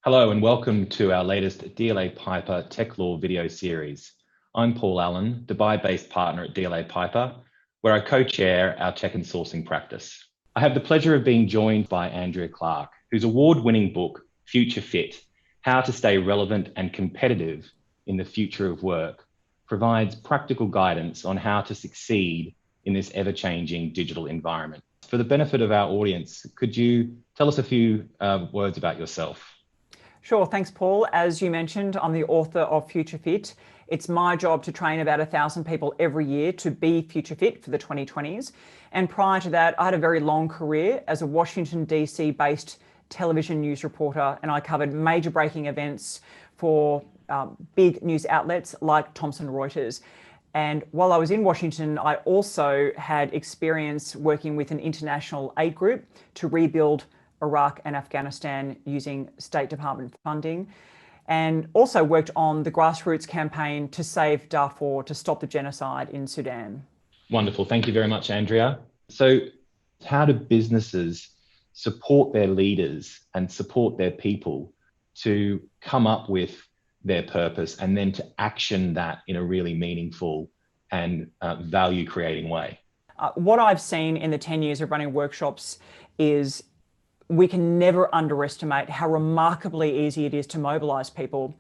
Hello and welcome to our latest DLA Piper TechLaw video series. I'm Paul Allen, Dubai-based partner at DLA Piper, where I co-chair our tech and sourcing practice. I have the pleasure of being joined by Andrea Clarke, whose award-winning book, Future Fit, How to Stay Relevant and Competitive in the Future of Work, provides practical guidance on how to succeed in this ever-changing digital environment. For the benefit of our audience, could you tell us a few words about yourself? Sure, thanks, Paul. As you mentioned, I'm the author of Future Fit. It's my job to train about 1,000 people every year to be future fit for the 2020s. And prior to that, I had a very long career as a Washington, DC based television news reporter, and I covered major breaking events for big news outlets like Thomson Reuters. And while I was in Washington, I also had experience working with an international aid group to rebuild Iraq and Afghanistan using State Department funding, and also worked on the grassroots campaign to save Darfur, to stop the genocide in Sudan. Wonderful. Thank you very much, Andrea. So how do businesses support their leaders and support their people to come up with their purpose and then to action that in a really meaningful and value-creating way? What I've seen in the 10 years of running workshops is we can never underestimate how remarkably easy it is to mobilize people.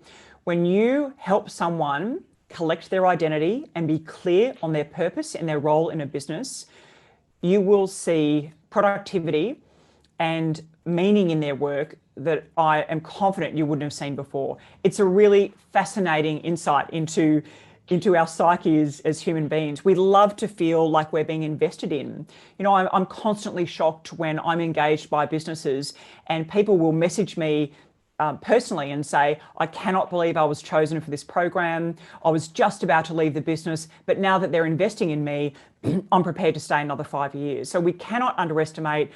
When you help someone collect their identity and be clear on their purpose and their role in a business, you will see productivity and meaning in their work that I am confident you wouldn't have seen before. It's a really fascinating insight into our psyches as human beings. We love to feel like we're being invested in. You know, I'm constantly shocked when I'm engaged by businesses and people will message me personally and say, I cannot believe I was chosen for this program. I was just about to leave the business, but now that they're investing in me, I'm prepared to stay another 5 years. So we cannot underestimate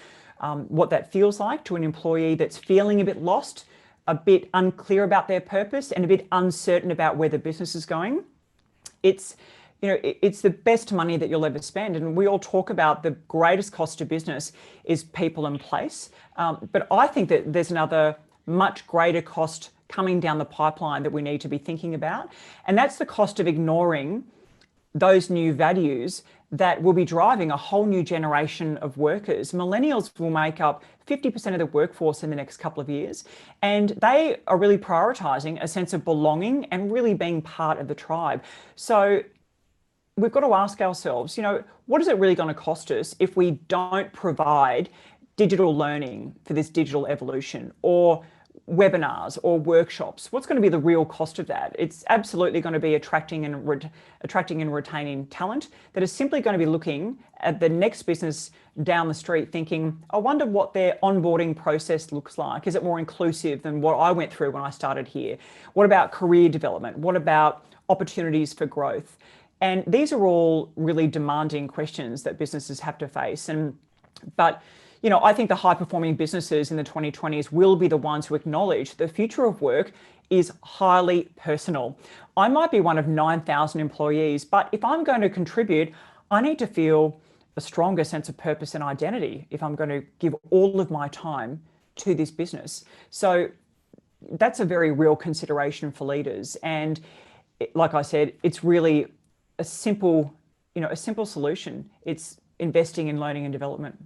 what that feels like to an employee that's feeling a bit lost, a bit unclear about their purpose, and a bit uncertain about where the business is going. It's the best money that you'll ever spend. And we all talk about the greatest cost to business is people and place. But I think that there's another much greater cost coming down the pipeline that we need to be thinking about. And that's the cost of ignoring those new values that will be driving a whole new generation of workers. Millennials will make up 50% of the workforce in the next couple of years. And they are really prioritizing a sense of belonging and really being part of the tribe. So we've got to ask ourselves, what is it really going to cost us if we don't provide digital learning for this digital evolution, or webinars or workshops? What's going to be the real cost of that? It's absolutely going to be attracting and retaining talent that is simply going to be looking at the next business down the street thinking, I wonder what their onboarding process looks like. Is it more inclusive than what I went through when I started here? What about career development? What about opportunities for growth? And these are all really demanding questions that businesses have to face. But I think the high-performing businesses in the 2020s will be the ones who acknowledge the future of work is highly personal. I might be one of 9,000 employees, but if I'm going to contribute, I need to feel a stronger sense of purpose and identity if I'm going to give all of my time to this business. So that's a very real consideration for leaders. And like I said, it's really a simple solution. It's investing in learning and development.